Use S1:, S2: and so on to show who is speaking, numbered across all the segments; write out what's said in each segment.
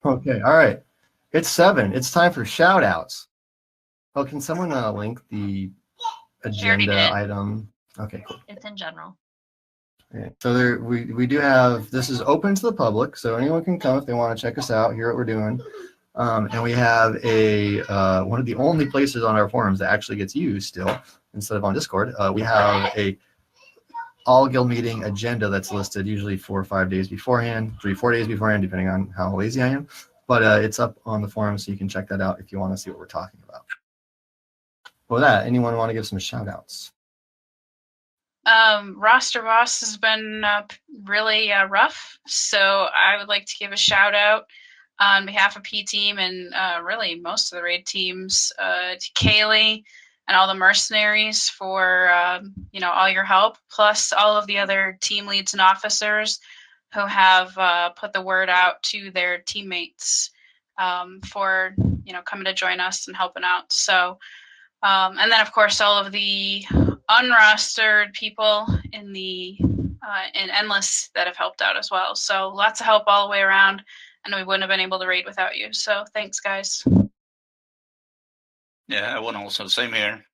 S1: Okay, all right. It's 7. It's time for shout outs. Oh, can someone link the agenda item? Okay, cool.
S2: It's in general.
S1: Okay. So there, we do have, this is open to the public, so anyone can come if they want to check us out, hear what we're doing. And we have a one of the only places on our forums that actually gets used still, instead of on Discord. We have a all guild meeting agenda that's listed usually 4 or 5 days beforehand, 3-4 days beforehand, depending on how lazy I am. But it's up on the forum, so you can check that out if you want to see what we're talking about. With that, anyone want to give some shout outs?
S3: Roster Boss has been really rough, so I would like to give a shout out on behalf of P Team and really most of the raid teams to Kaylee and all the mercenaries for all your help, plus all of the other team leads and officers who have put the word out to their teammates for coming to join us and helping out. So and then of course all of the unrostered people in the in Endless that have helped out as well. So lots of help all the way around, and we wouldn't have been able to raid without you. So thanks, guys.
S4: Yeah, I want to also, same here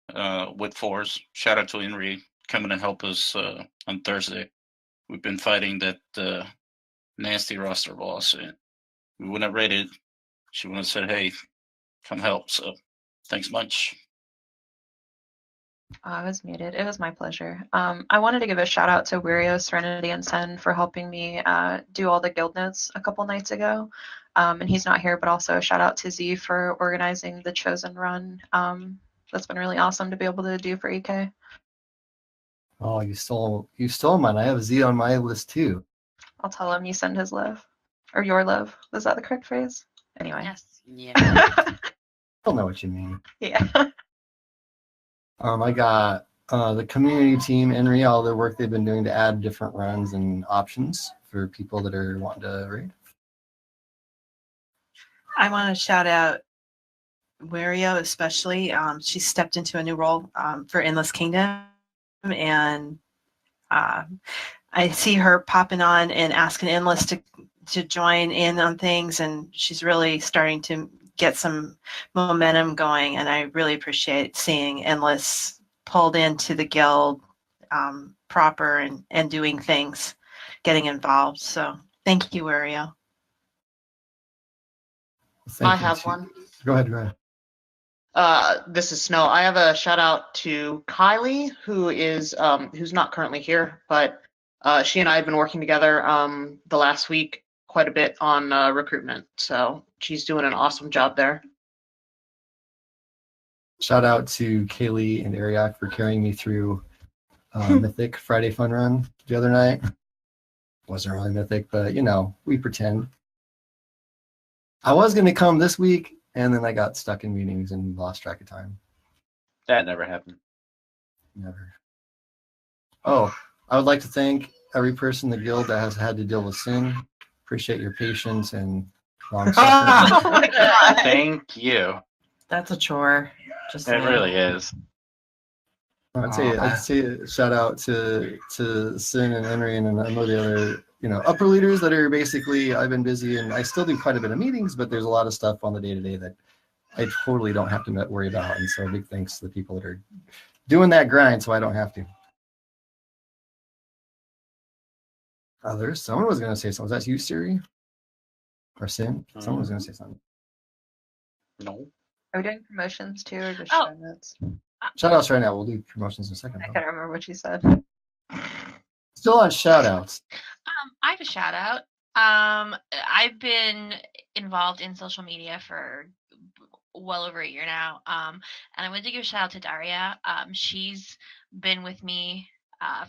S4: with Force. Shout out to Henry coming and help us on Thursday. We've been fighting that nasty roster boss, and we wouldn't have raided. She wouldn't have said, hey, come help. So thanks much.
S5: I was muted. It was my pleasure. I wanted to give a shout out to Wirio, Serenity, and Sen for helping me do all the guild notes a couple nights ago. And he's not here, but also a shout out to Z for organizing the Chosen run. That's been really awesome to be able to do for EK.
S1: Oh, you stole mine. I have Z on my list too.
S5: I'll tell him you send his love. Or your love. Was that the correct phrase? Anyway.
S2: Yes. Yeah.
S1: I don't know what you mean.
S5: Yeah.
S1: I got the community team and all the work they've been doing to add different runs and options for people that are wanting to raid.
S6: I want to shout out Wario especially. She stepped into a new role for Endless Kingdom, and I see her popping on and asking Endless to join in on things, and she's really starting to get some momentum going, and I really appreciate seeing Endless pulled into the guild proper and doing things, getting involved. So thank you, Wario.
S7: I have one.
S1: Go ahead.
S7: This is Snow. I have a shout out to Kylie, who is who's not currently here, but she and I have been working together the last week quite a bit on recruitment. So she's doing an awesome job there.
S1: Shout out to Kaylee and Ariak for carrying me through Mythic Friday Fun Run the other night. Wasn't really Mythic, but we pretend. I was going to come this week, and then I got stuck in meetings and lost track of time.
S8: That never happened.
S1: Never. Oh, I would like to thank every person in the guild that has had to deal with sin. Appreciate your patience and long suffering.
S6: Oh my God.
S8: Thank you.
S6: That's a chore.
S8: It really is.
S1: I'd say a shout out to Sin and Henry and a number of the other upper leaders that are basically, I've been busy and I still do quite a bit of meetings, but there's a lot of stuff on the day-to-day that I totally don't have to worry about. And so big thanks to the people that are doing that grind so I don't have to. Someone was going to say something. Was that you, Siri? Or Sin? Someone was going to say something.
S8: No.
S5: Are we doing promotions too, or just
S3: Oh.
S5: show notes?
S1: Shout outs right now. We'll do promotions in a second.
S5: I can't remember what you said.
S1: Still on shout outs.
S2: I have a shout out. I've been involved in social media for well over a year now. And I wanted to give a shout out to Daria. She's been with me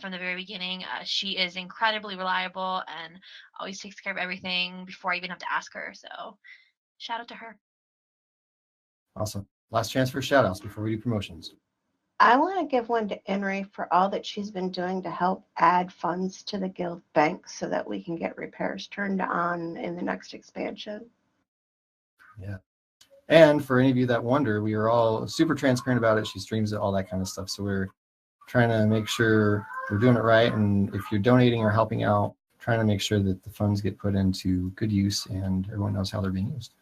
S2: from the very beginning. She is incredibly reliable and always takes care of everything before I even have to ask her. So shout out to her.
S1: Awesome. Last chance for shout outs before we do promotions.
S9: I want to give one to Henry for all that she's been doing to help add funds to the guild bank so that we can get repairs turned on in the next expansion.
S1: Yeah. And for any of you that wonder, we are all super transparent about it. She streams it, all that kind of stuff. So we're trying to make sure we're doing it right. And if you're donating or helping out, trying to make sure that the funds get put into good use and everyone knows how they're being used.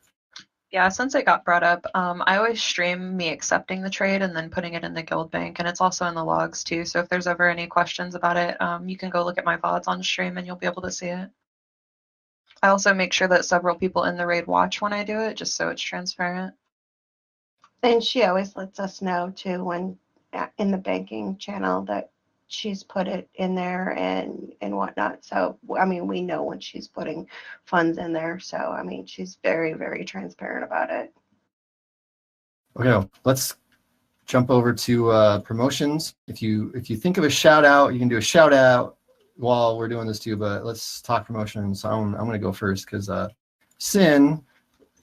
S5: Yeah, since it got brought up, I always stream me accepting the trade and then putting it in the guild bank, and it's also in the logs too. So if there's ever any questions about it, you can go look at my VODs on stream and you'll be able to see it. I also make sure that several people in the raid watch when I do it, just so it's transparent.
S9: And she always lets us know too when in the banking channel that she's put it in there and whatnot. So I mean, we know when she's putting funds in there. So I mean, she's very, very transparent about it.
S1: Okay, let's jump over to promotions. If you think of a shout out, you can do a shout out while we're doing this too. But let's talk promotions. I'm going to go first because Sin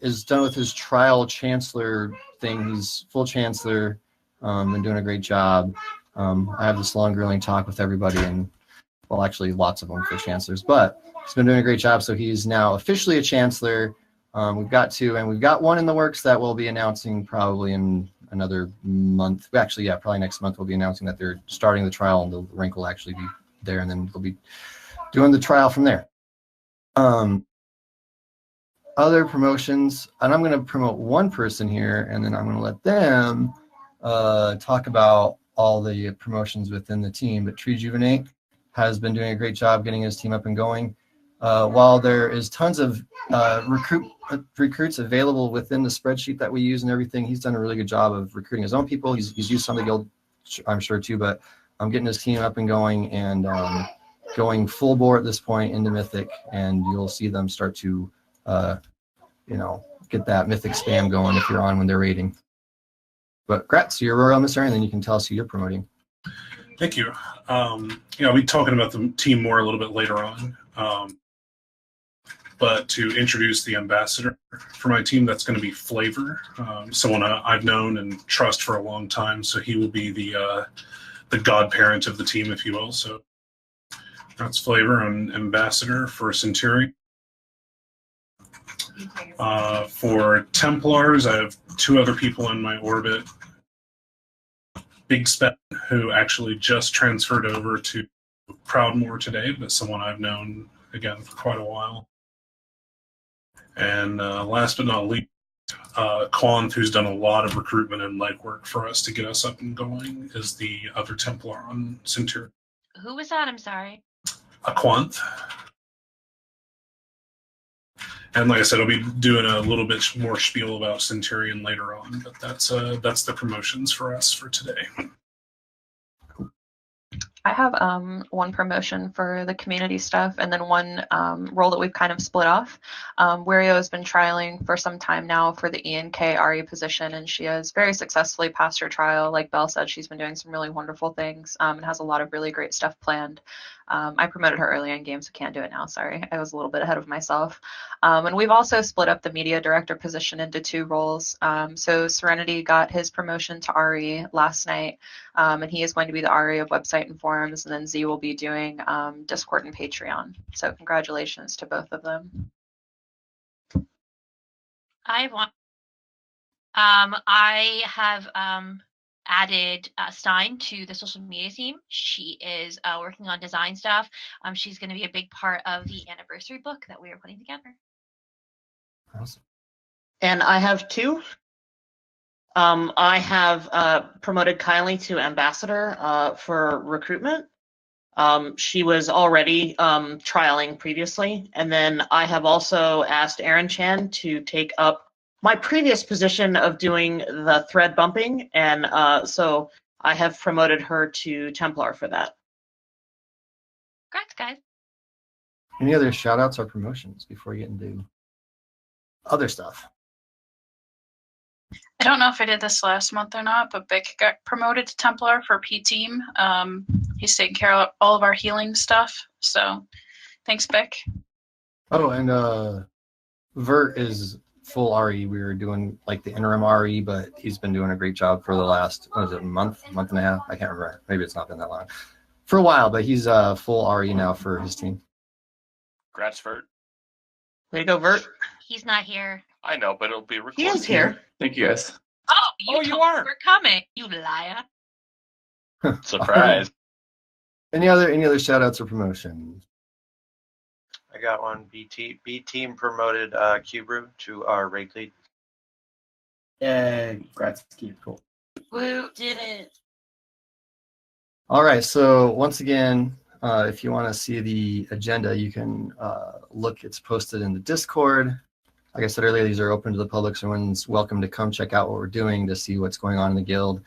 S1: is done with his trial chancellor thing. He's full chancellor, and doing a great job. I have this long grueling talk with everybody, and well, actually lots of them for chancellors, but he's been doing a great job. So he's now officially a chancellor. We've got two, and we've got one in the works that we'll be announcing probably in another month. Actually, yeah, probably next month we'll be announcing that they're starting the trial, and the rank will actually be there, and then they'll be doing the trial from there. Other promotions, and I'm going to promote one person here, and then I'm going to let them talk about all the promotions within the team. But Treejuvenate has been doing a great job getting his team up and going. While there is tons of recruits available within the spreadsheet that we use and everything, he's done a really good job of recruiting his own people. He's used some of the guild, I'm sure too, but I'm getting his team up and going and going full bore at this point into Mythic, and you'll see them start to get that Mythic spam going if you're on when they're raiding. But Gratz, you're Royal Emissary, and then you can tell us who you're promoting.
S10: Thank you. I'll be talking about the team more a little bit later on. But to introduce the ambassador for my team, that's going to be Flavor, someone I've known and trust for a long time. So he will be the godparent of the team, if you will. So that's Flavor, and ambassador for Centurion. For Templars, I have two other people in my orbit. Big Spec, who actually just transferred over to Proudmoore today, but someone I've known, again, for quite a while. And last but not least, Quanth, who's done a lot of recruitment and legwork for us to get us up and going, is the other Templar on Centurion.
S2: Who was that? I'm sorry.
S10: Quanth. And like I said, I'll be doing a little bit more spiel about Centurion later on, but that's the promotions for us for today.
S5: I have one promotion for the community stuff and then one role that we've kind of split off. Wario has been trialing for some time now for the E&K RE position, and she has very successfully passed her trial. Like Belle said, she's been doing some really wonderful things and has a lot of really great stuff planned. I promoted her earlier in game, so can't do it now. Sorry, I was a little bit ahead of myself. And we've also split up the media director position into two roles. So Serenity got his promotion to RE last night, and he is going to be the RE of website and forums, and then Z will be doing Discord and Patreon. So congratulations to both of them.
S2: I have added Stein to the social media team. She is working on design stuff. She's going to be a big part of the anniversary book that we are putting together.
S1: Awesome.
S7: And I have two. I have promoted Kylie to ambassador for recruitment. She was already trialing previously. And then I have also asked Erin Chan to take up my previous position of doing the thread bumping. And so I have promoted her to Templar for that.
S2: Congrats, guys.
S1: Any other shout outs or promotions before we get into other stuff?
S3: I don't know if I did this last month or not, but Bick got promoted to Templar for P team. He's taking care of all of our healing stuff. So thanks, Bick.
S1: Oh, and Vert is full RE. We were doing like the interim RE, but he's been doing a great job for the last, month and a half? I can't remember. Maybe it's not been that long. For a while, but he's full RE now for his team.
S8: Congrats, Vert.
S7: Way to go, Vert.
S2: He's not here.
S8: I know, but it'll be recorded.
S7: He is here.
S11: Thank you, guys.
S2: Oh,
S8: you
S2: told
S8: are.
S2: us we're coming, you liar.
S8: Surprise.
S1: Any other shout outs or promotions?
S11: I got one. B team promoted Cubrew to our raid lead.
S1: Yay, congrats, Keith. Cool.
S2: Woo, did it.
S1: All right, so once again, if you want to see the agenda, you can look. It's posted in the Discord. Like I said earlier, these are open to the public, so everyone's welcome to come check out what we're doing to see what's going on in the guild.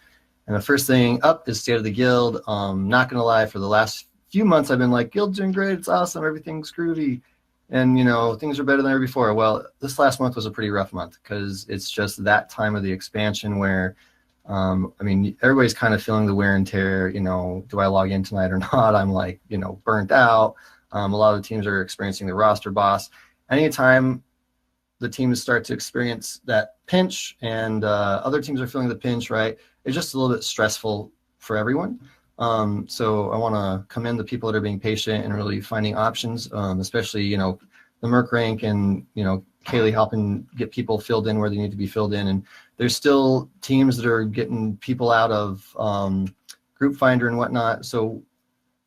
S1: And the first thing up is State of the Guild. Not going to lie, for the last few months, I've been like, Guild's doing great, it's awesome, everything's groovy, and, you know, things are better than ever before. Well, this last month was a pretty rough month because it's just that time of the expansion where, I mean, everybody's kind of feeling the wear and tear, you know, do I log in tonight or not? I'm like, you know, burnt out. A lot of the teams are experiencing the roster boss. Anytime the teams start to experience that pinch and other teams are feeling the pinch, right? It's just a little bit stressful for everyone. So I want to commend the people that are being patient and really finding options, especially, you know, the Merc rank and, you know, Kaylee helping get people filled in where they need to be filled in. And there's still teams that are getting people out of Group Finder and whatnot. So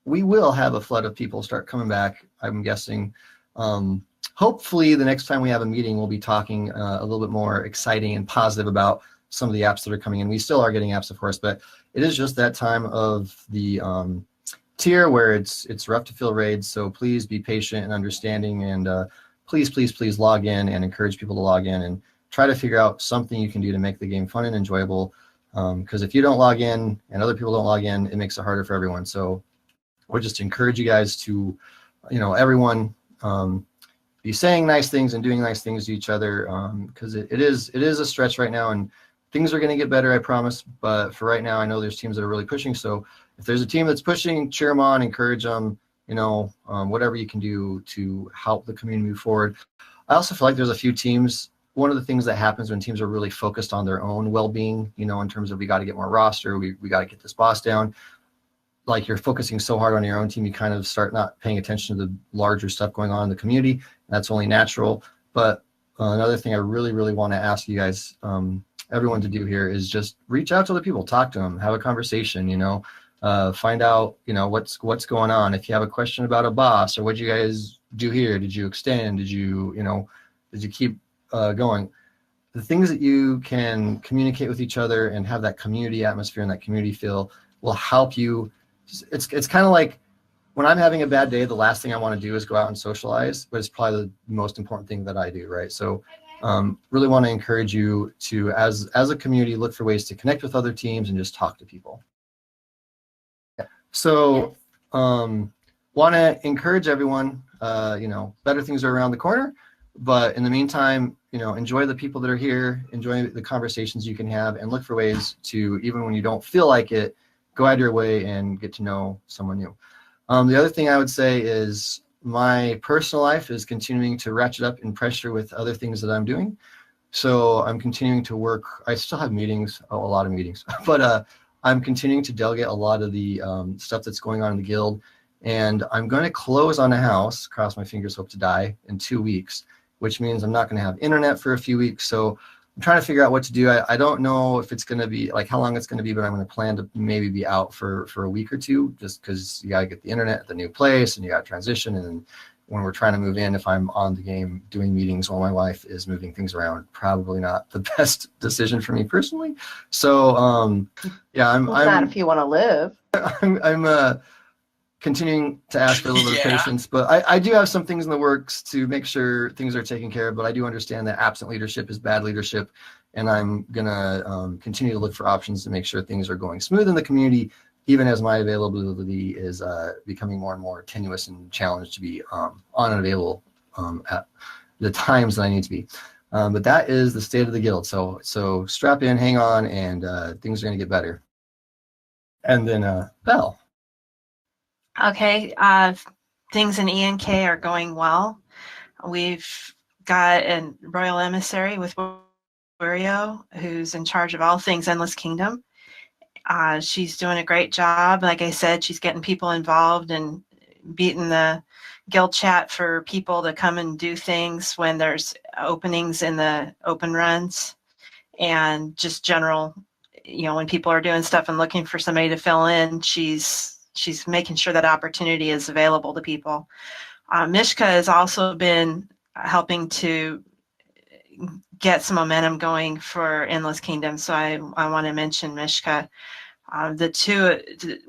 S1: we will have a flood of people start coming back, I'm guessing. Hopefully the next time we have a meeting, we'll be talking a little bit more exciting and positive about some of the apps that are coming in. We still are getting apps, of course, but it is just that time of the tier where it's rough to fill raids. So please be patient and understanding, and please log in and encourage people to log in and try to figure out something you can do to make the game fun and enjoyable. Because if you don't log in and other people don't log in, it makes it harder for everyone. So we'll just encourage you guys to, you know, everyone be saying nice things and doing nice things to each other, because it is a stretch right now, and things are going to get better, I promise. But for right now, I know there's teams that are really pushing. So if there's a team that's pushing, cheer them on, encourage them, you know, whatever you can do to help the community move forward. I also feel like there's a few teams. One of the things that happens when teams are really focused on their own well-being, you know, in terms of we got to get more roster, we got to get this boss down. Like you're focusing so hard on your own team, you kind of start not paying attention to the larger stuff going on in the community. That's only natural. But another thing I really want to ask you guys, everyone to do here is just reach out to other people, talk to them, have a conversation, you know, find out, you know, what's going on. If you have a question about a boss or what you guys do here, did you extend? Did you keep going? The things that you can communicate with each other and have that community atmosphere and that community feel will help you. It's kind of like when I'm having a bad day, the last thing I want to do is go out and socialize, but it's probably the most important thing that I do, right? So really want to encourage you to, as a community, look for ways to connect with other teams and just talk to people. So want to encourage everyone, you know, better things are around the corner, but in the meantime, you know, enjoy the people that are here, enjoy the conversations you can have, and look for ways to, even when you don't feel like it, go out of your way and get to know someone new. The other thing I would say is my personal life is continuing to ratchet up in pressure with other things that I'm doing. So I'm continuing to work. I still have meetings, a lot of meetings, but I'm continuing to delegate a lot of the stuff that's going on in the guild. And I'm going to close on a house, cross my fingers, hope to die, in 2 weeks, which means I'm not going to have internet for a few weeks. So I'm trying to figure out what to do. I don't know if it's going to be, like, how long it's going to be, but I'm going to plan to maybe be out for a week or two, just because you got to get the internet at the new place and you got to transition. And then when we're trying to move in, if I'm on the game doing meetings while my wife is moving things around, probably not the best decision for me personally. So yeah, I'm
S9: not if you want to live.
S1: I'm continuing to ask for a little bit of patience, but I do have some things in the works to make sure things are taken care of, but I do understand that absent leadership is bad leadership, and I'm going to continue to look for options to make sure things are going smooth in the community, even as my availability is becoming more and more tenuous and challenged to be unavailable at the times that I need to be. But that is the state of the guild. So strap in, hang on, and things are going to get better. And then Belle.
S6: Okay, things in ENK are going well. We've got a royal emissary with Wario, who's in charge of all things Endless Kingdom. She's doing a great job. Like I said, she's getting people involved and beating the guild chat for people to come and do things when there's openings in the open runs, and just general, you know, when people are doing stuff and looking for somebody to fill in, she's making sure that opportunity is available to people. Mishka has also been helping to get some momentum going for Endless Kingdom, so I want to mention Mishka. The two,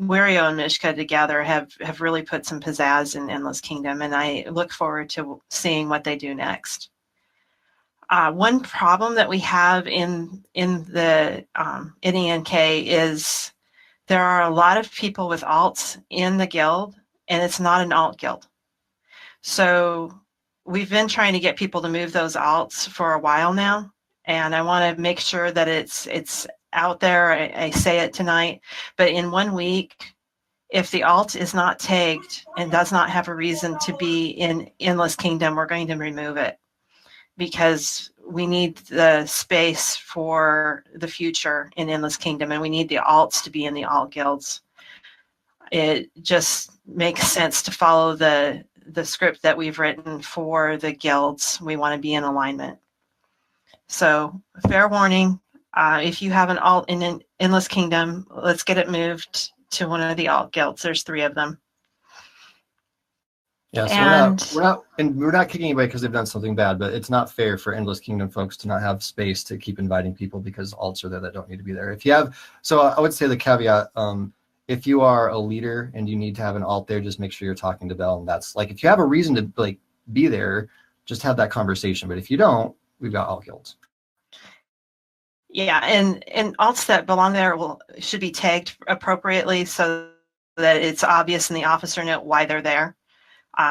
S6: Wario and Mishka together, have really put some pizzazz in Endless Kingdom, and I look forward to seeing what they do next. One problem that we have in the NENK is there are a lot of people with alts in the guild, and it's not an alt guild. So we've been trying to get people to move those alts for a while now, and I want to make sure that it's out there. I say it tonight, but in 1 week, if the alt is not tagged and does not have a reason to be in Endless Kingdom, we're going to remove it, because we need the space for the future in Endless Kingdom, and we need the alts to be in the alt guilds. It just makes sense to follow the script that we've written for the guilds. We want to be in alignment. So, fair warning, if you have an alt in Endless Kingdom, let's get it moved to one of the alt guilds. There's 3 of them.
S1: Yeah, so we're not kicking anybody because they've done something bad, but it's not fair for Endless Kingdom folks to not have space to keep inviting people because alts are there that don't need to be there. If you have, so I would say the caveat, if you are a leader and you need to have an alt there, just make sure you're talking to Bell. And that's like, if you have a reason to like be there, just have that conversation. But if you don't, we've got alt guilds.
S6: Yeah, and alts that belong there should be tagged appropriately so that it's obvious in the officer note why they're there.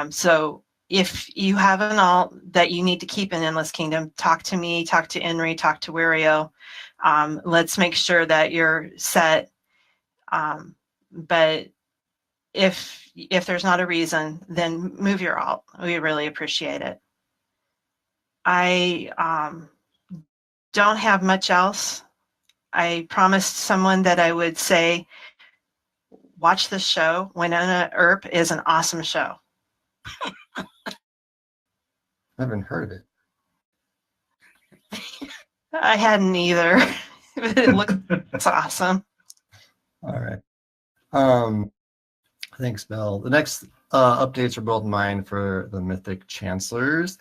S6: So if you have an alt that you need to keep in Endless Kingdom, talk to me, talk to Enri, talk to Wario. Let's make sure that you're set. But if there's not a reason, then move your alt. We really appreciate it. I don't have much else. I promised someone that I would say, watch this show. Winona Earp is an awesome show.
S1: I haven't heard of it.
S6: I hadn't either. It looks awesome.
S1: All right. Thanks, Belle. The next updates are both mine for the Mythic Chancellors.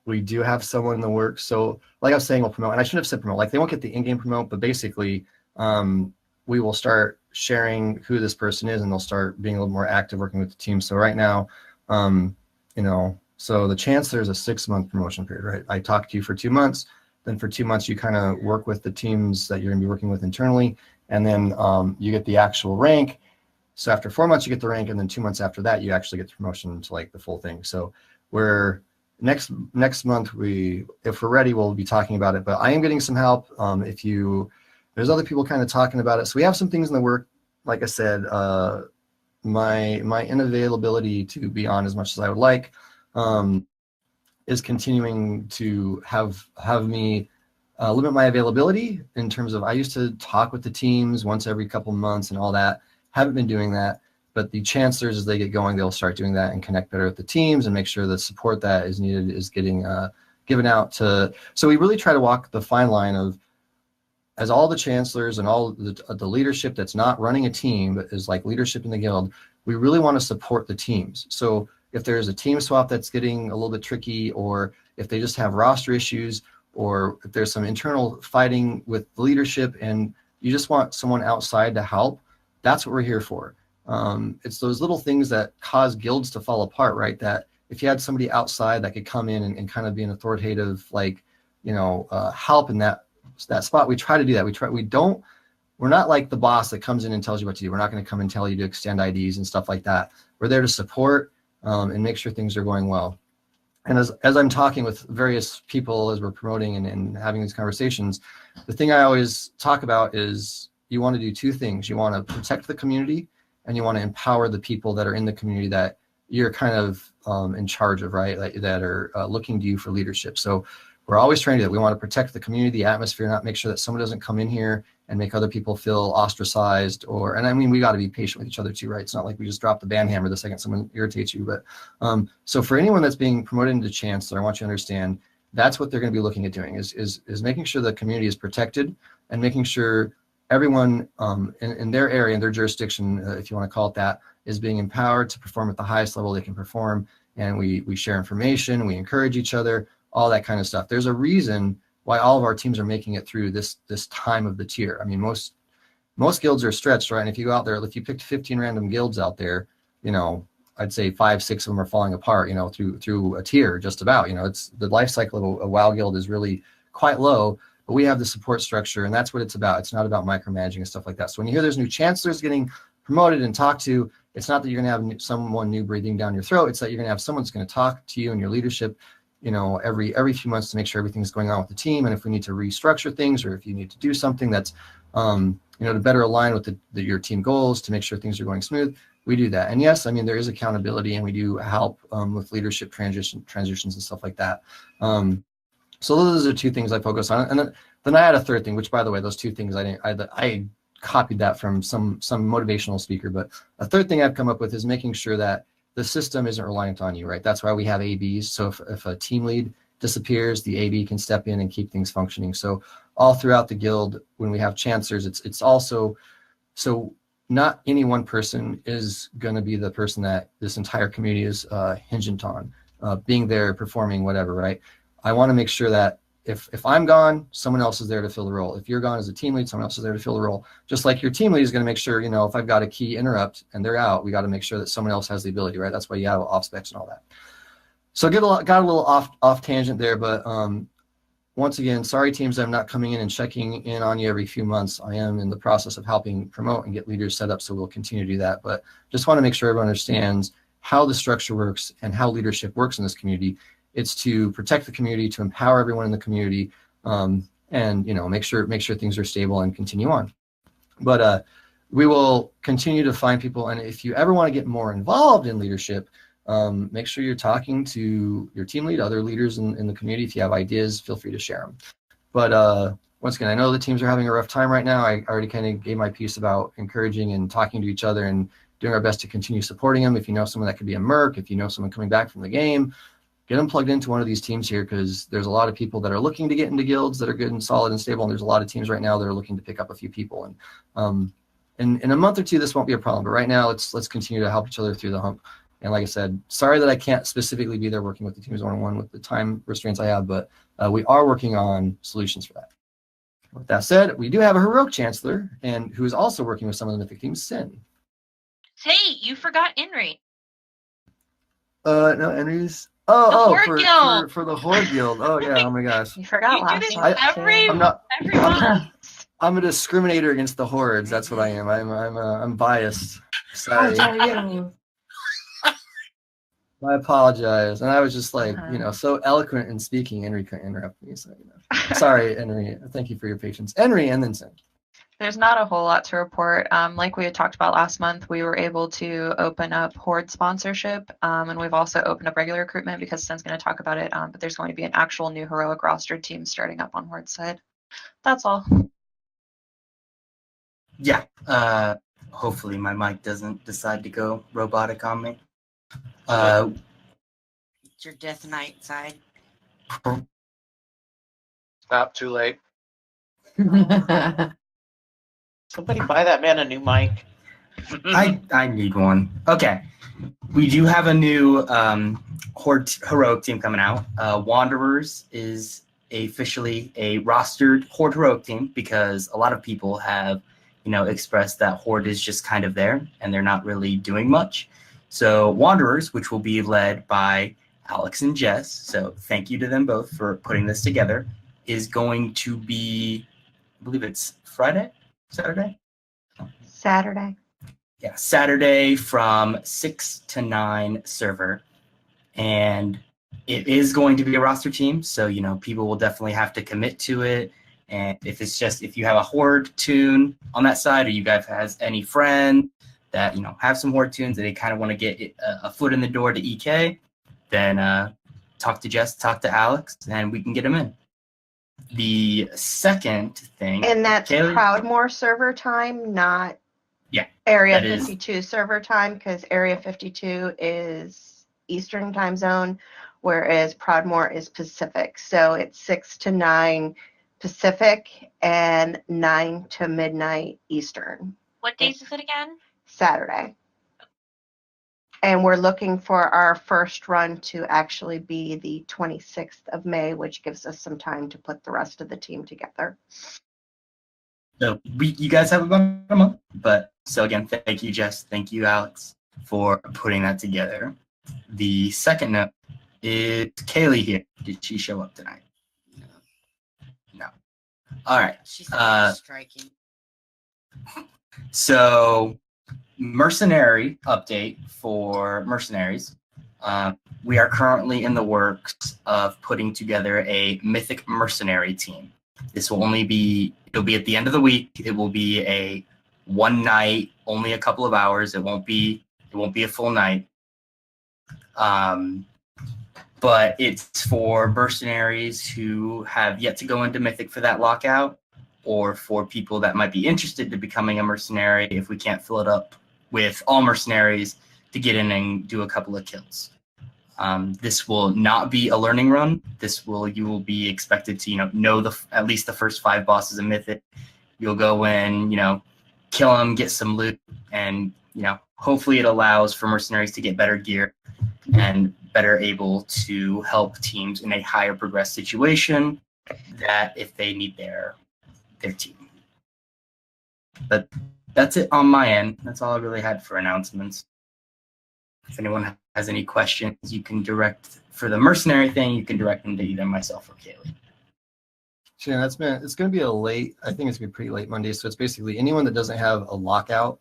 S1: We do have someone in the works. So like I was saying, we'll promote, and I shouldn't have said promote. Like they won't get the in-game promote, but basically we will start sharing who this person is, and they'll start being a little more active working with the team. So right now, so the Chancellor is a 6-month promotion period, right? I talk to you for 2 months. Then for 2 months, you kind of work with the teams that you're going to be working with internally. And then you get the actual rank. So after 4 months, you get the rank. And then 2 months after that, you actually get the promotion to like the full thing. So we're next month, if we're ready, we'll be talking about it. But I am getting some help. There's other people kind of talking about it. So we have some things in the work. Like I said, my unavailability to be on as much as I would like is continuing to have me limit my availability in terms of, I used to talk with the teams once every couple months and all that. Haven't been doing that, but the Chancellors, as they get going, they'll start doing that and connect better with the teams and make sure the support that is needed is getting given out to. So we really try to walk the fine line of, as all the Chancellors and all the leadership that's not running a team, but is like leadership in the guild, we really want to support the teams. So if there's a team swap that's getting a little bit tricky, or if they just have roster issues, or if there's some internal fighting with the leadership and you just want someone outside to help, that's what we're here for. It's those little things that cause guilds to fall apart, right? That if you had somebody outside that could come in and kind of be an authoritative, like, help in that spot, we try to do that. We're not like the boss that comes in and tells you what to do. We're not going to come and tell you to extend IDs and stuff like that. We're there to support and make sure things are going well. And as I'm talking with various people as we're promoting and having these conversations, the thing I always talk about is you want to do 2 things. You want to protect the community, and you want to empower the people that are in the community that you're kind of in charge of, right? That are looking to you for leadership. So we're always trying to do that. We want to protect the community, the atmosphere, not make sure that someone doesn't come in here and make other people feel ostracized, and I mean, we got to be patient with each other too, right? It's not like we just drop the band hammer the second someone irritates you. But so for anyone that's being promoted into Chancellor, I want you to understand that's what they're going to be looking at doing is making sure the community is protected and making sure everyone in their area, in their jurisdiction, if you want to call it that, is being empowered to perform at the highest level they can perform, and we share information, we encourage each other, all that kind of stuff. There's a reason why all of our teams are making it through this time of the tier. I mean, most guilds are stretched, right? And if you go out there, if you picked 15 random guilds out there, you know, I'd say 5, 6 of them are falling apart, you know, through a tier, just about. You know, it's the life cycle of a WoW guild is really quite low, but we have the support structure, and that's what it's about. It's not about micromanaging and stuff like that. So when you hear there's new chancellors getting promoted and talked to, it's not that you're going to have someone new breathing down your throat. It's that you're going to have someone that's going to talk to you and your leadership, you know, every few months to make sure everything's going on with the team, and if we need to restructure things, or if you need to do something that's you know, to better align with your team goals, to make sure things are going smooth, we do that. And yes, I mean, there is accountability, and we do help with leadership transitions and stuff like that. So those are 2 things I focus on. And then I had a third thing, which, by the way, those 2 things I copied that from some motivational speaker. But a third thing I've come up with is making sure that the system isn't reliant on you, right? That's why we have ABs. So if a team lead disappears, the AB can step in and keep things functioning. So all throughout the guild, when we have chancellors, it's also, so not any one person is going to be the person that this entire community is hingent on, being there, performing, whatever, right? I want to make sure that if I'm gone, someone else is there to fill the role. If you're gone as a team lead, someone else is there to fill the role. Just like your team lead is going to make sure, you know, if I've got a key interrupt and they're out, we got to make sure that someone else has the ability, right? That's why you have off specs and all that. So got a little off tangent there, but once again, sorry teams, I'm not coming in and checking in on you every few months. I am in the process of helping promote and get leaders set up, so we'll continue to do that. But just want to make sure everyone understands how the structure works and how leadership works in this community. It's to protect the community, to empower everyone in the community, and you know, make sure things are stable and continue on. But we will continue to find people, and if you ever want to get more involved in leadership, make sure you're talking to your team lead, other leaders in the community. If you have ideas, feel free to share them. But once again, I know the teams are having a rough time right now. I already kind of gave my piece about encouraging and talking to each other and doing our best to continue supporting them. If you know someone that could be a merc, if you know someone coming back from the game, get them plugged into one of these teams here, because there's a lot of people that are looking to get into guilds that are good and solid and stable, and there's a lot of teams right now that are looking to pick up a few people. And in a month or 2, this won't be a problem, but right now let's continue to help each other through the hump. And like I said, sorry that I can't specifically be there working with the teams one-on-one with the time restraints I have, but we are working on solutions for that. With that said, we do have a heroic chancellor, and who is also working with some of the mythic teams, Sin.
S2: Hey, you forgot Inri.
S1: No, Henry's.
S2: The Horde Guild.
S1: For the Horde Guild. Oh yeah. Oh my gosh.
S5: You forgot
S2: You do
S5: last
S2: this
S5: month.
S2: every
S5: too.
S2: month.
S1: I'm a discriminator against the Hordes. That's what I am. I'm biased. Sorry. I apologize. And I was just like, you know, so eloquent in speaking. Henry couldn't interrupt me. So, you know. Sorry, Henry. Thank you for your patience. Henry, and then Sin.
S5: There's not a whole lot to report. Like we had talked about last month, we were able to open up Horde sponsorship, and we've also opened up regular recruitment because Sen's going to talk about it, but there's going to be an actual new heroic rostered team starting up on Horde side. That's all.
S12: Yeah. Hopefully my mic doesn't decide to go robotic on me.
S13: It's your Death Knight side.
S11: Not too late. Somebody buy that man a new mic.
S12: I need one. Okay. We do have a new Horde heroic team coming out. Wanderers is officially a rostered Horde heroic team, because a lot of people have, you know, expressed that Horde is just kind of there and they're not really doing much. So Wanderers, which will be led by Alex and Jess, so thank you to them both for putting this together, is going to be, I believe it's Saturday? Yeah, Saturday from 6 to 9 server. And it is going to be a roster team, so, you know, people will definitely have to commit to it. And if you have a Horde tune on that side, or you guys has any friend that, you know, have some Horde tunes and they kind of want to get a foot in the door to EK, then talk to Jess, talk to Alex, and we can get them in. The second thing,
S9: And that's
S12: Kaylee?
S9: Proudmoore server time, not Area 52 server time, because Area 52 is Eastern time zone, whereas Proudmoore is Pacific. So it's 6 to 9 Pacific and 9 to midnight Eastern.
S2: What days is it again?
S9: Saturday. And we're looking for our first run to actually be the 26th of May, which gives us some time to put the rest of the team together.
S12: So you guys have about a month. But so again, thank you, Jess. Thank you, Alex, for putting that together. The second note is Kaylee here. Did she show up tonight? No. All right.
S13: She's striking.
S12: So mercenary update for mercenaries. We are currently in the works of putting together a mythic mercenary team. This will it'll be at the end of the week. It will be a one night, only a couple of hours. It won't be a full night. But it's for mercenaries who have yet to go into mythic for that lockout, or for people that might be interested in becoming a mercenary if we can't fill it up with all mercenaries to get in and do a couple of kills. This will not be a learning run. You will be expected to know at least the first 5 bosses of mythic. You'll go in, kill them, get some loot, and hopefully it allows for mercenaries to get better gear and better able to help teams in a higher progress situation that if they need their team. But that's it on my end. That's all I really had for announcements. If anyone has any questions, you can direct for the mercenary thing. You can direct them to either myself or Kaylee.
S1: Shannon, it's going to be I think it's going to be pretty late Monday. So it's basically anyone that doesn't have a lockout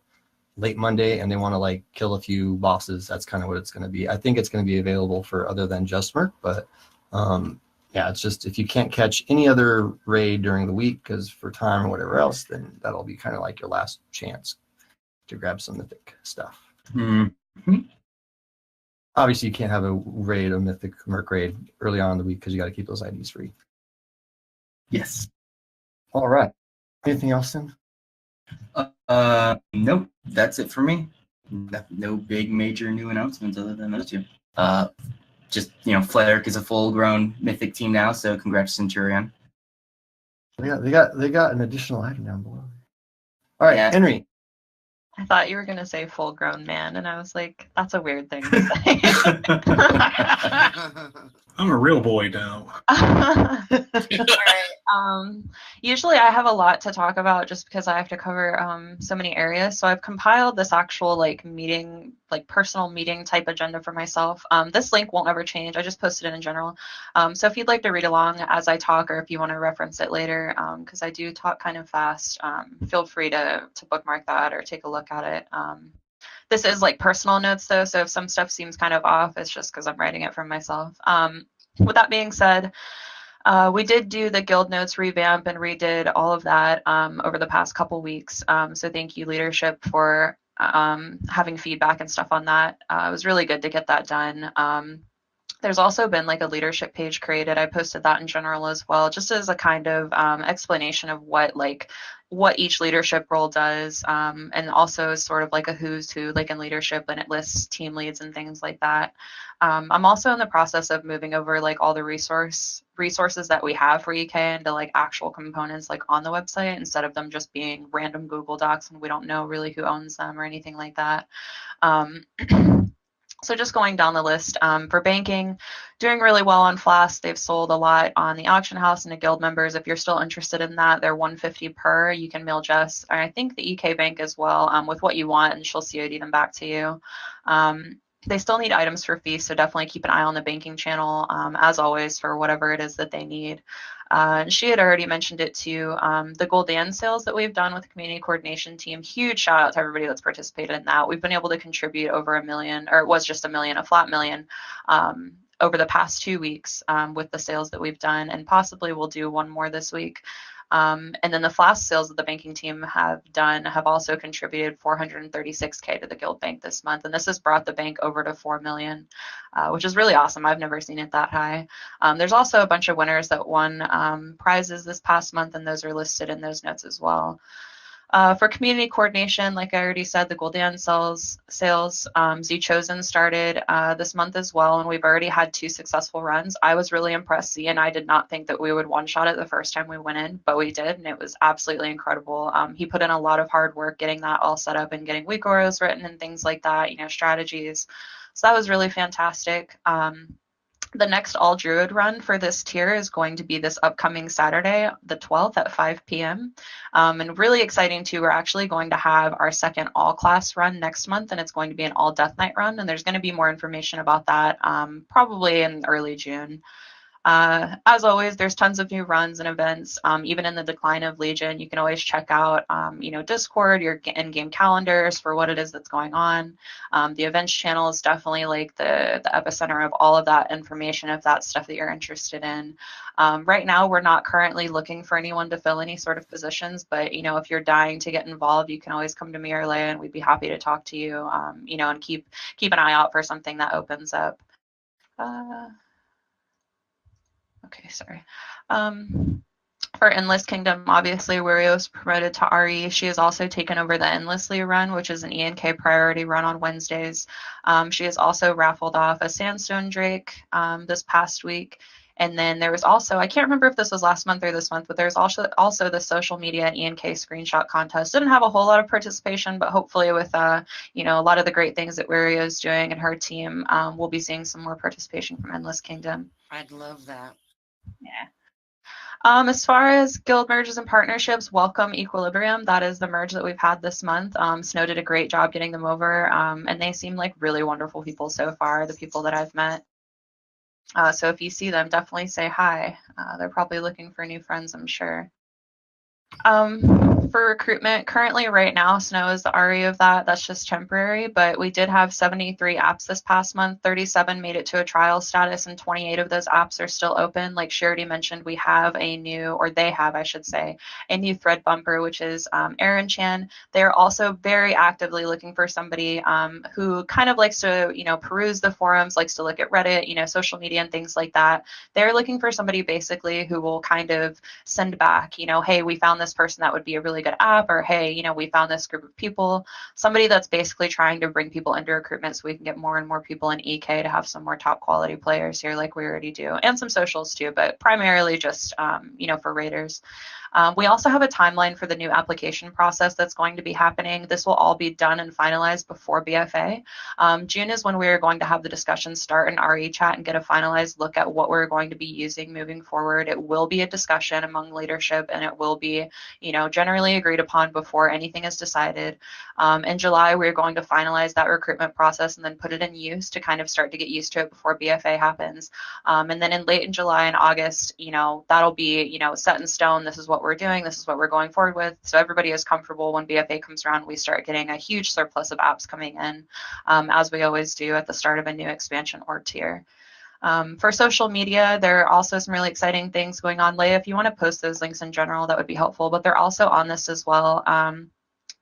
S1: late Monday and they want to kill a few bosses. That's kind of what it's going to be. I think it's going to be available for other than just Merc, but yeah, it's just if you can't catch any other raid during the week because for time or whatever else, then that'll be kind of like your last chance to grab some mythic stuff.
S12: Mm-hmm.
S1: Obviously, you can't have a mythic Merc raid early on in the week because you got to keep those IDs free.
S12: Yes.
S1: All right. Anything else, Tim?
S12: Nope. That's it for me. No big major new announcements other than those two. Just Flairk is a full-grown mythic team now, so congrats Centurion.
S1: They got an additional item down below. All right, yeah. Henry.
S5: I thought you were going to say full-grown man, and I was like, that's a weird thing to say.
S10: I'm a real boy now.
S5: All right. Usually I have a lot to talk about just because I have to cover so many areas. So I've compiled this actual meeting, personal meeting type agenda for myself. This link won't ever change. I just posted it in general. So if you'd like to read along as I talk, or if you want to reference it later, because I do talk kind of fast, feel free to bookmark that or take a look at it. This is personal notes though, so if some stuff seems kind of off, it's just because I'm writing it from myself. With that being said, we did do the guild notes revamp and redid all of that over the past couple weeks. So thank you, leadership, for having feedback and stuff on that. It was really good to get that done. There's also been a leadership page created. I posted that in general as well, just as a kind of explanation of what each leadership role does, and also sort of a who's who in leadership, and it lists team leads and things like that. I'm also in the process of moving over all the resources that we have for EK into actual components on the website, instead of them just being random Google Docs and we don't know really who owns them or anything like that. So just going down the list, for banking, doing really well on Flask. They've sold a lot on the auction house and the guild members. If you're still interested in that, they're $150 per. You can mail Jess, and I think the EK Bank as well, with what you want, and she'll COD them back to you. They still need items for fees, so definitely keep an eye on the banking channel, as always, for whatever it is that they need. She had already mentioned it too. The Goldan sales that we've done with the community coordination team, huge shout out to everybody that's participated in that. We've been able to contribute over $1 million, or it was just $1 million, a flat $1 million, over the past 2 weeks with the sales that we've done, and possibly we'll do one more this week. And then the Flask sales that the banking team have done have also contributed $436K to the guild bank this month, and this has brought the bank over to $4 million, which is really awesome. I've never seen it that high. There's also a bunch of winners that won prizes this past month, and those are listed in those notes as well. For community coordination, like I already said, the Gul'dan sales Z Chosen started this month as well, and we've already had 2 successful runs. I was really impressed. Z and I did not think that we would one-shot it the first time we went in, but we did, and it was absolutely incredible. He put in a lot of hard work getting that all set up and getting weak auras written and things like that, strategies. So that was really fantastic. The next all druid run for this tier is going to be this upcoming Saturday, the 12th at 5 p.m. And really exciting too, we're actually going to have our second all class run next month, and it's going to be an all death knight run. And there's going to be more information about that probably in early June. As always, there's tons of new runs and events. Even in the decline of Legion, you can always check out, Discord, your in-game calendars for what it is that's going on. The events channel is definitely like the epicenter of all of that information if that's stuff that you're interested in. Right now, we're not currently looking for anyone to fill any sort of positions, but if you're dying to get involved, you can always come to me or Leia, and we'd be happy to talk to you. And keep an eye out for something that opens up. Okay, sorry. For Endless Kingdom, obviously, Wirio's promoted to RE. She has also taken over the Endlessly run, which is an ENK priority run on Wednesdays. She has also raffled off a Sandstone Drake this past week. And then there was also, I can't remember if this was last month or this month, but there's also the social media and ENK screenshot contest. Didn't have a whole lot of participation, but hopefully with, a lot of the great things that Wirio is doing and her team, we'll be seeing some more participation from Endless Kingdom.
S13: I'd love that.
S5: Yeah. As far as guild merges and partnerships, welcome Equilibrium. That is the merge that we've had this month. Snow did a great job getting them over, and they seem like really wonderful people so far, the people that I've met. So if you see them, definitely say hi. They're probably looking for new friends, I'm sure. For recruitment, currently right now, Snow is the RE of that. That's just temporary, but we did have 73 apps this past month. 37 made it to a trial status, and 28 of those apps are still open. Like she already mentioned, we have a new, or they have, I should say, a new thread bumper, which is Aaron Chan. They're also very actively looking for somebody who kind of likes to, peruse the forums, likes to look at Reddit, social media and things like that. They're looking for somebody basically who will kind of send back, hey, we found this person that would be a really good app, or hey, we found this group of people. Somebody that's basically trying to bring people into recruitment so we can get more and more people in EK to have some more top quality players here like we already do, and some socials too, but primarily just for raiders. We also have a timeline for the new application process that's going to be happening. This will all be done and finalized before BFA. June is when we're going to have the discussions start in RE chat and get a finalized look at what we're going to be using moving forward. It will be a discussion among leadership, and it will be, generally agreed upon before anything is decided. In July, we're going to finalize that recruitment process and then put it in use to kind of start to get used to it before BFA happens. And then in late July and August, that'll be, set in stone. This is what we're doing. This is what we're going forward with. So everybody is comfortable when BFA comes around. We start getting a huge surplus of apps coming in, as we always do at the start of a new expansion or tier. For social media, there are also some really exciting things going on. Leia, if you want to post those links in general, that would be helpful, but they're also on this as well.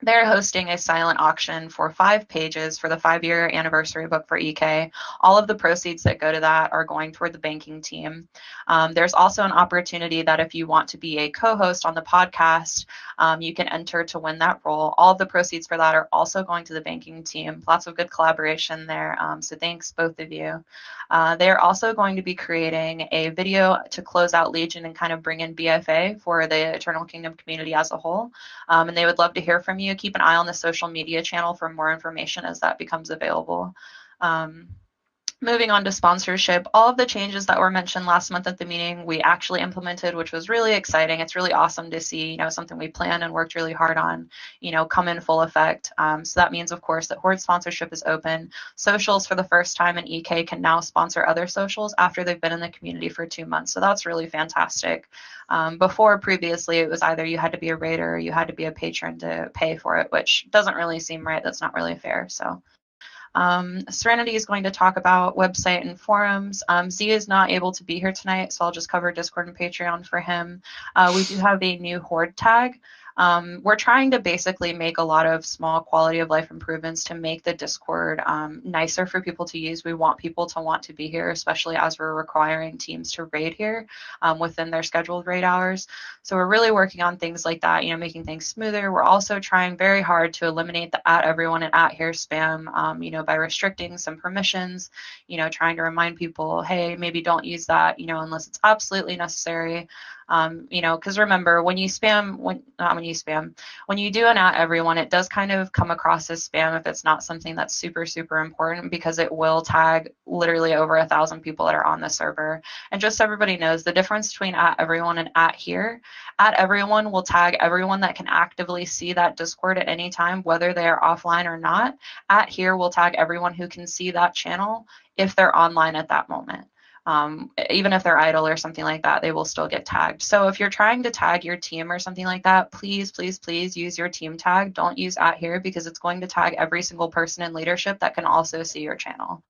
S5: They're hosting a silent auction for 5 pages for the 5-year anniversary book for EK. All of the proceeds that go to that are going toward the banking team. There's also an opportunity that if you want to be a co-host on the podcast, you can enter to win that role. All of the proceeds for that are also going to the banking team. Lots of good collaboration there. So thanks, both of you. They're also going to be creating a video to close out Legion and kind of bring in BFA for the Eternal Kingdom community as a whole. And they would love to hear from you. Keep an eye on the social media channel for more information as that becomes available. Moving on to sponsorship, all of the changes that were mentioned last month at the meeting, we actually implemented, which was really exciting. It's really awesome to see, something we planned and worked really hard on, come in full effect. So that means, of course, that Horde sponsorship is open. Socials for the first time in EK can now sponsor other socials after they've been in the community for 2 months. So that's really fantastic. Previously, it was either you had to be a raider or you had to be a patron to pay for it, which doesn't really seem right. That's not really fair. So. Serenity is going to talk about website and forums. Z is not able to be here tonight, so I'll just cover Discord and Patreon for him. We do have a new Horde tag. We're trying to basically make a lot of small quality of life improvements to make the Discord nicer for people to use. We want people to want to be here, especially as we're requiring teams to raid here within their scheduled raid hours. So we're really working on things like that, making things smoother. We're also trying very hard to eliminate the @everyone and @here spam, by restricting some permissions, trying to remind people, hey, maybe don't use that, unless it's absolutely necessary. Because remember, when you do an @everyone, it does kind of come across as spam if it's not something that's super, super important, because it will tag literally over 1,000 people that are on the server. And just so everybody knows, the difference between @everyone and @here, @everyone will tag everyone that can actively see that Discord at any time, whether they are offline or not. @here will tag everyone who can see that channel if they're online at that moment. Even if they're idle or something like that, they will still get tagged. So if you're trying to tag your team or something like that, please, please, please use your team tag. Don't use @here, because it's going to tag every single person in leadership that can also see your channel.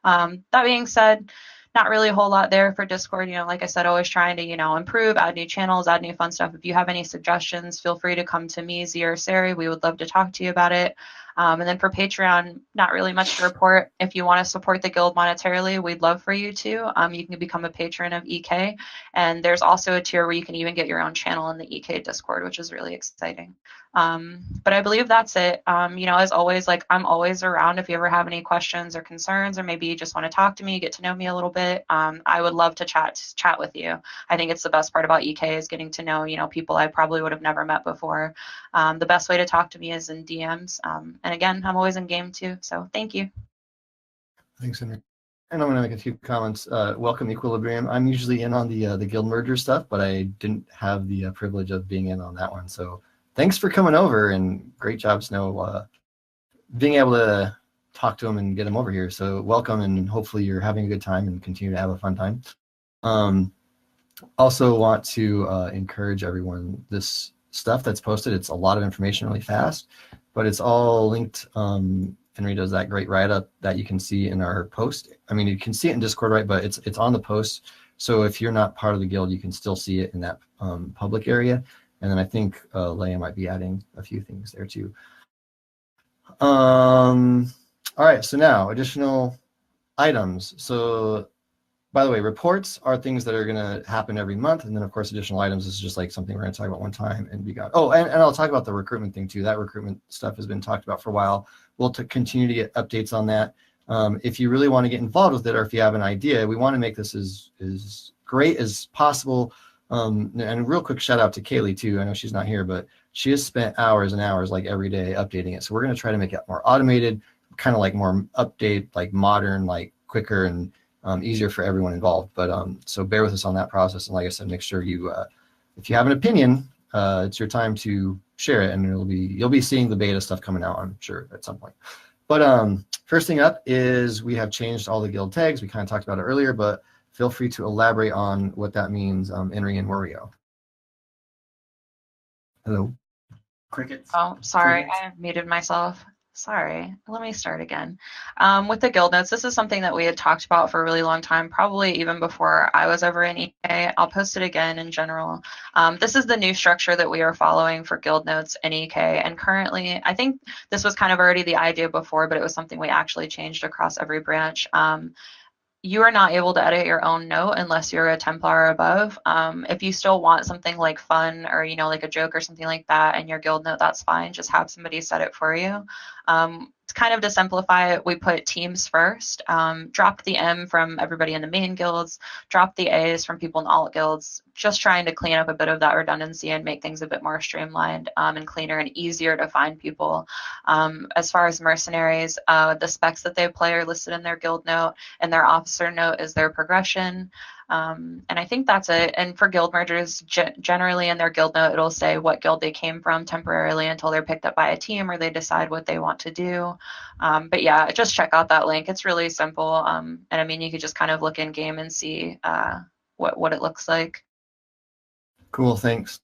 S5: That being said, not really a whole lot there for Discord. Like I said, always trying to, improve, add new channels, add new fun stuff. If you have any suggestions, feel free to come to me, Z, or Sari. We would love to talk to you about it. And then for Patreon, not really much to report. If you want to support the guild monetarily, we'd love for you to. You can become a patron of EK. And there's also a tier where you can even get your own channel in the EK Discord, which is really exciting. But I believe that's it. As always, I'm always around if you ever have any questions or concerns, or maybe you just want to talk to me, get to know me a little bit. I would love to chat with you. I think it's the best part about EK is getting to know, people I probably would have never met before. The best way to talk to me is in DMs. And again, I'm always in game too. So thank you.
S1: Thanks, Henry. And I'm going to make a few comments. Welcome, Equilibrium. I'm usually in on the guild merger stuff, but I didn't have the privilege of being in on that one. So thanks for coming over, and great job, Snow, being able to talk to him and get him over here. So welcome, and hopefully you're having a good time and continue to have a fun time. Also want to encourage everyone, this stuff that's posted, it's a lot of information really fast, but it's all linked. Henry does that great write-up that you can see in our post. I mean, you can see it in Discord, right? But it's on the post. So if you're not part of the guild, you can still see it in that public area. And then I think Leia might be adding a few things there too. All right, so now additional items. So by the way, reports are things that are going to happen every month. And then, of course, additional items is just like something we're going to talk about one time and be gone. Oh, and I'll talk about the recruitment thing, too. That recruitment stuff has been talked about for a while. We'll continue to get updates on that. If you really want to get involved with it, or if you have an idea, we want to make this as great as possible. And a real quick shout out to Kaylee, too. I know she's not here, but she has spent hours and hours, like every day, updating it. So we're going to try to make it more automated, kind of like more update, like modern, like quicker, and easier for everyone involved. But so bear with us on that process. And like I said, make sure you, if you have an opinion, it's your time to share it, and you'll be seeing the beta stuff coming out, I'm sure, at some point. But first thing up is we have changed all the guild tags. We kind of talked about it earlier, but feel free to elaborate on what that means, Henry and Wario. Hello.
S12: Crickets.
S5: Oh, sorry,
S12: Crickets.
S5: I muted myself. Sorry, let me start again. With the guild notes, this is something that we had talked about for a really long time, probably even before I was ever in EK. I'll post it again in general. This is the new structure that we are following for guild notes in EK. And currently, I think this was kind of already the idea before, but it was something we actually changed across every branch. You are not able to edit your own note unless you're a Templar or above. If you still want something like fun or, like a joke or something like that in your guild note, that's fine. Just have somebody set it for you. Kind of to simplify it, we put teams first, dropped the M from everybody in the main guilds, dropped the A's from people in alt guilds, just trying to clean up a bit of that redundancy and make things a bit more streamlined and cleaner and easier to find people. As far as mercenaries, the specs that they play are listed in their guild note, and their officer note is their progression. And I think that's it. And for guild mergers, generally in their guild note, it'll say what guild they came from temporarily until they're picked up by a team or they decide what they want to do. But yeah, just check out that link. It's really simple. And I mean, you could just kind of look in game and see what it looks like.
S1: Cool, thanks.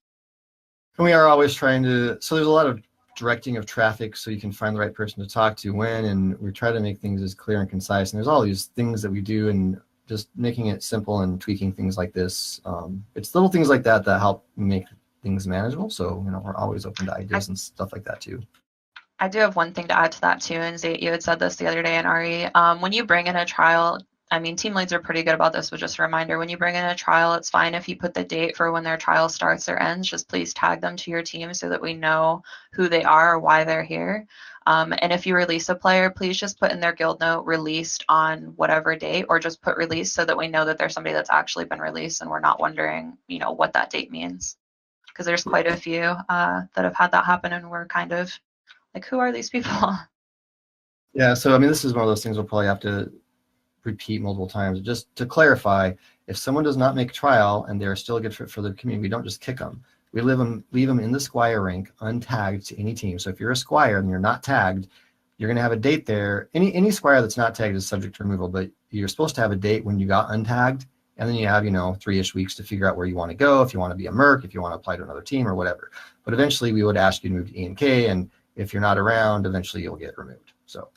S1: And we are always trying to, so there's a lot of directing of traffic so you can find the right person to talk to when, and we try to make things as clear and concise. And there's all these things that we do, and just making it simple and tweaking things like this. It's little things like that that help make things manageable. So, we're always open to ideas and stuff like that too.
S5: I do have one thing to add to that too, and Zate, you had said this the other day, and Ari, when you bring in a trial, I mean, team leads are pretty good about this, but just a reminder, when you bring in a trial, it's fine if you put the date for when their trial starts or ends, just please tag them to your team so that we know who they are or why they're here. And if you release a player, please just put in their guild note released on whatever date, or just put release so that we know that there's somebody that's actually been released and we're not wondering, what that date means. Because there's quite a few that have had that happen, and we're kind of like, who are these people?
S1: Yeah, so I mean, this is one of those things we'll probably have to repeat multiple times. Just to clarify, if someone does not make trial and they're still a good fit for the community, we don't just kick them. We leave them in the Squire rank untagged to any team. So if you're a Squire and you're not tagged, you're going to have a date there. Any Squire that's not tagged is subject to removal, but you're supposed to have a date when you got untagged, and then you have 3-ish weeks to figure out where you want to go, if you want to be a merc, if you want to apply to another team or whatever. But eventually we would ask you to move to E&K, and if you're not around, eventually you'll get removed. So,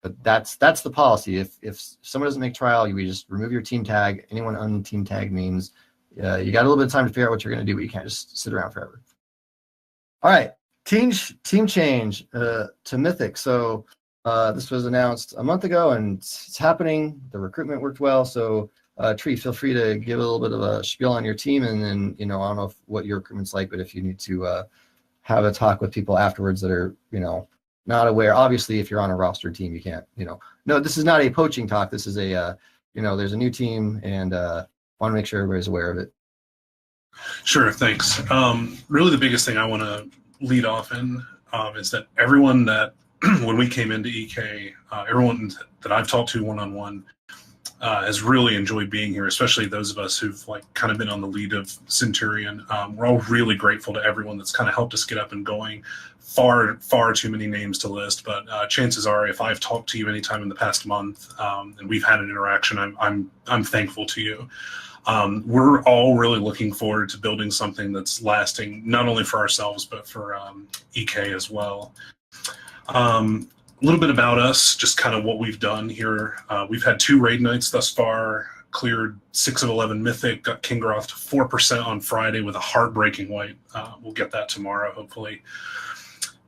S1: but that's the policy. If someone doesn't make trial, we just remove your team tag. Anyone un-team tag means you got a little bit of time to figure out what you're going to do, but you can't just sit around forever. All right, team change to Mythic. So this was announced a month ago, and it's happening. The recruitment worked well. So Tree, feel free to give a little bit of a spiel on your team, and then I don't know what your recruitment's like, but if you need to have a talk with people afterwards that are not aware. Obviously, if you're on a roster team, you can't no, this is not a poaching talk. This is a there's a new team, and want to make sure everybody's aware of it.
S10: Sure, thanks. Really the biggest thing I want to lead off in is that everyone that when we came into EK, everyone that I've talked to one-on-one has really enjoyed being here, especially those of us who've kind of been on the lead of Centurion. We're all really grateful to everyone that's kind of helped us get up and going. Far too many names to list, but chances are, if I've talked to you anytime in the past month and we've had an interaction, I'm thankful to you. We're all really looking forward to building something that's lasting, not only for ourselves but for EK as well. A little bit about us, just kind of what we've done here. We've had 2 raid nights thus far, cleared 6 of 11 Mythic, got Kingroth to 4% on Friday with a heartbreaking wipe. We'll get that tomorrow, hopefully.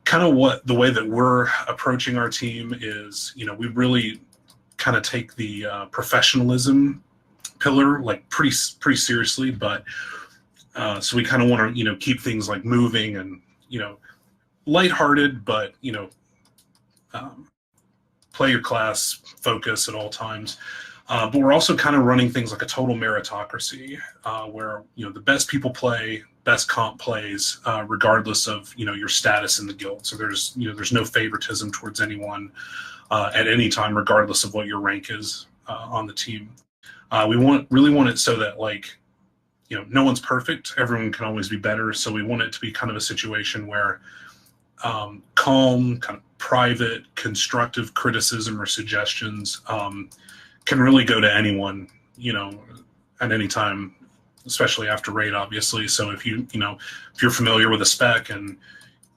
S10: Kind of the way that we're approaching our team is, we really kind of take the professionalism pillar pretty seriously, but so we kind of want to, keep things moving and, lighthearted, but, play your class, focus at all times. But we're also kind of running things like a total meritocracy, where the best people play, best comp plays, regardless of your status in the guild. So there's no favoritism towards anyone at any time, regardless of what your rank is on the team. We really want it so that no one's perfect. Everyone can always be better. So we want it to be kind of a situation where calm, kind of private, constructive criticism or suggestions can really go to anyone, at any time, especially after raid, obviously. So if if you're familiar with a spec and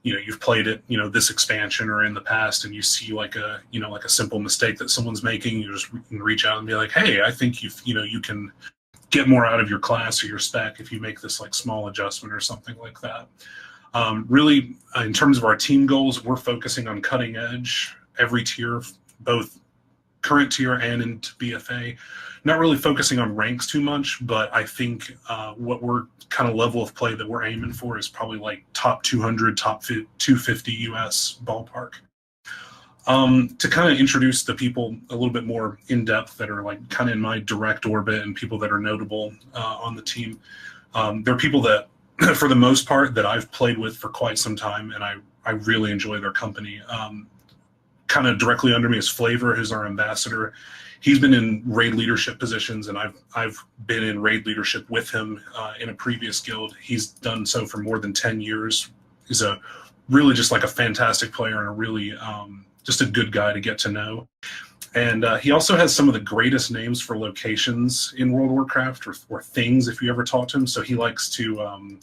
S10: you've played it, this expansion or in the past, and you see a simple mistake that someone's making, you just reach out and be like, hey, I think you can get more out of your class or your spec if you make this small adjustment or something like that. Really, in terms of our team goals, we're focusing on cutting edge, every tier, both current tier and into BFA. Not really focusing on ranks too much, but I think what we're kind of level of play that we're aiming for is probably top 200, top 250 US ballpark. To kind of introduce the people a little bit more in depth that are kind of in my direct orbit and people that are notable on the team. There are people that, for the most part, that I've played with for quite some time, and I really enjoy their company. Kind of directly under me is Flavor, who's our ambassador. He's been in raid leadership positions, and I've been in raid leadership with him in a previous guild. He's done so for more than 10 years. He's really just a fantastic player and a really just a good guy to get to know. And he also has some of the greatest names for locations in World of Warcraft or things, if you ever talk to him. So he likes to,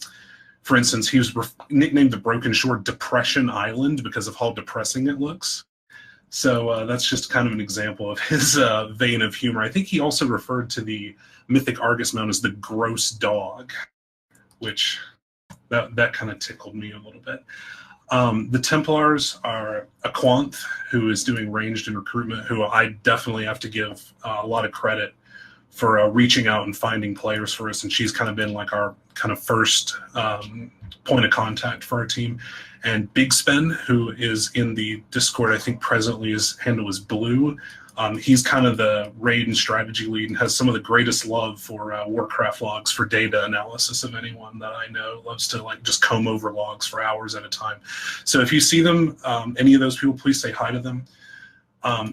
S10: for instance, he was nicknamed the Broken Shore Depression Island because of how depressing it looks. So that's just kind of an example of his vein of humor. I think he also referred to the mythic Argus Mount as the Gross Dog, which that kind of tickled me a little bit. The Templars are a Quanth who is doing ranged and recruitment, who I definitely have to give a lot of credit for reaching out and finding players for us. And she's kind of been like our kind of first point of contact for our team. And Big Spen, who is in the Discord, I think presently his handle is Blue. He's kind of the raid and strategy lead and has some of the greatest love for Warcraft logs for data analysis of anyone that I know. Loves to like just comb over logs for hours at a time. So if you see them, any of those people, please say hi to them.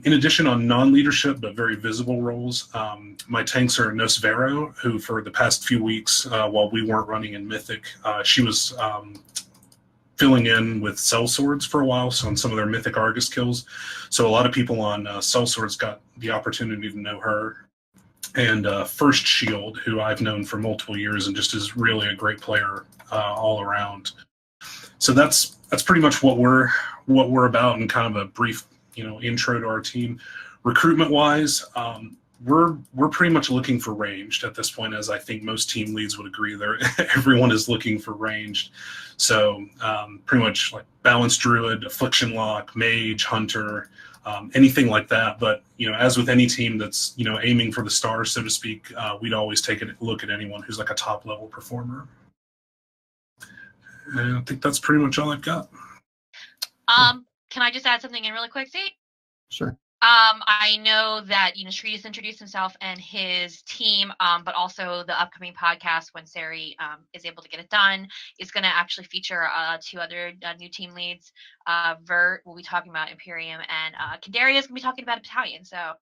S10: In addition, on non-leadership but very visible roles, my tanks are Nosvero, who for the past few weeks, while we weren't running in Mythic, she was filling in with sellswords for a while, so on some of their Mythic Argus kills. So a lot of people on sellswords got the opportunity to know her. And First Shield, who I've known for multiple years and just is really a great player all around. So that's pretty much what we're about, and kind of a brief intro to our team. Recruitment wise, we're pretty much looking for ranged at this point, as I think most team leads would agree. Everyone is looking for ranged. So pretty much like balanced druid, affliction lock, mage, hunter, anything like that. But as with any team that's aiming for the stars, so to speak, we'd always take a look at anyone who's like a top level performer. And I think that's pretty much all I've got.
S2: Can I just add something in really quick, Zeke?
S1: Sure.
S2: I know that Sri just introduced himself and his team, but also the upcoming podcast, when Sari is able to get it done, is going to actually feature 2 other new team leads. Vert will be talking about Imperium, and Kandaria is going to be talking about a battalion. So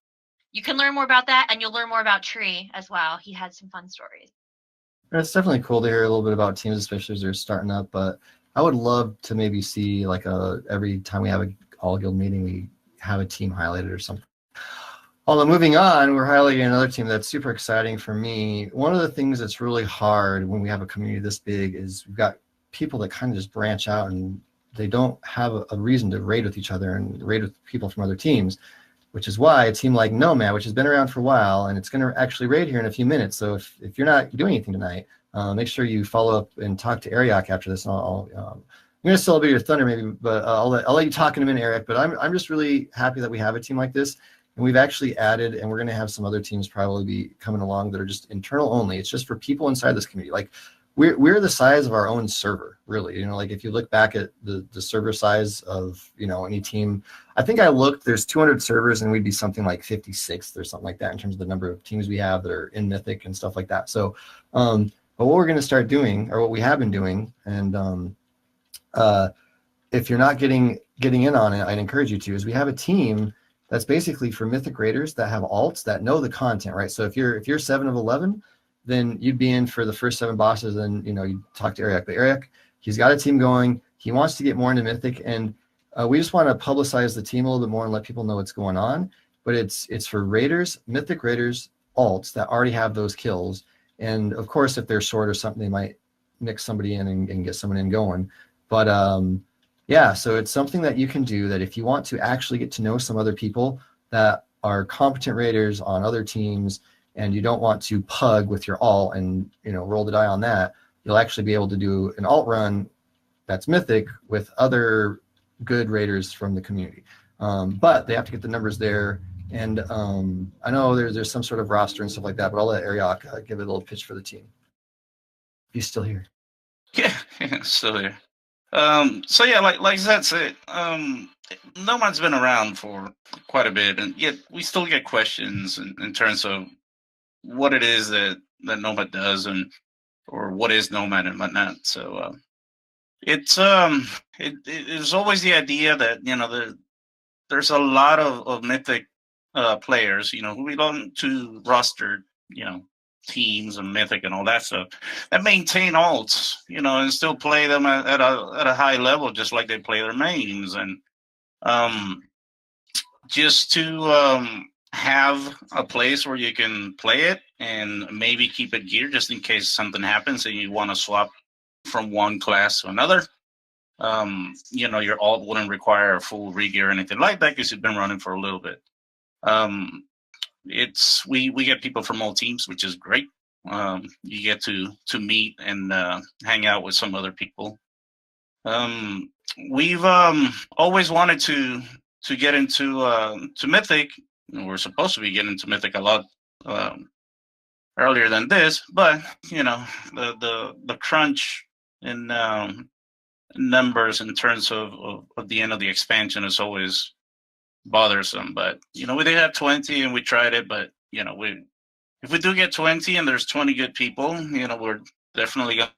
S2: you can learn more about that, and you'll learn more about Tree as well. He had some fun stories.
S1: It's definitely cool to hear a little bit about teams, especially as they're starting up. But I would love to maybe see like every time we have a all guild meeting, we have a team highlighted or something. Although moving on, we're highlighting another team that's super exciting for me. One of the things that's really hard when we have a community this big is we've got people that kind of just branch out and they don't have a reason to raid with each other and raid with people from other teams, which is why a team like Nomad, which has been around for a while, and it's going to actually raid here in a few minutes. So if you're not doing anything tonight, make sure you follow up and talk to Ariok after this. And I'm going to celebrate your thunder maybe, but I'll let you talk in a minute, Eric. But I'm just really happy that we have a team like this. And we've actually added, and we're going to have some other teams probably be coming along that are just internal only. It's just for people inside this community. Like we're the size of our own server, really. Like if you look back at the server size of, any team, I think I looked, there's 200 servers and we'd be something like 56th or something like that in terms of the number of teams we have that are in Mythic and stuff like that. So, but what we're going to start doing, or what we have been doing, and if you're not getting in on it, I'd encourage you to, is we have a team that's basically for Mythic Raiders that have alts that know the content, right? So if you're 7 of 11, then you'd be in for the first 7 bosses, and you talk to Ariok. But Ariok, he's got a team going. He wants to get more into Mythic, and we just want to publicize the team a little bit more and let people know what's going on. But it's for Raiders, Mythic Raiders, alts that already have those kills. And of course, if they're short or something, they might mix somebody in and get someone in going. But yeah, so it's something that you can do, that if you want to actually get to know some other people that are competent raiders on other teams, and you don't want to pug with your alt and roll the die on that, you'll actually be able to do an alt run that's Mythic with other good raiders from the community. But they have to get the numbers there. And I know there's some sort of roster and stuff like that, but I'll let Ariok give it a little pitch for the team. He's still here.
S4: Yeah, still here. So yeah, like Zed said, Nomad's been around for quite a bit, and yet we still get questions in terms of what it is that Nomad does, or what is Nomad and whatnot. So it's it's always the idea that there's a lot of Mythic players who belong to rostered teams and Mythic and all that stuff that maintain alts, and still play them at a high level, just like they play their mains, and just to have a place where you can play it and maybe keep it geared just in case something happens and you want to swap from one class to another. Your alt wouldn't require a full regear or anything like that because you've been running for a little bit. We get people from all teams, which is great. You get to meet and hang out with some other people. We've always wanted to get into to Mythic. We're supposed to be getting into Mythic a lot earlier than this, but you know the crunch in numbers in terms of the end of the expansion is always bothersome. But you know we did have 20 and we tried it, but you know if we do get 20 and there's 20 good people, you know we're definitely gonna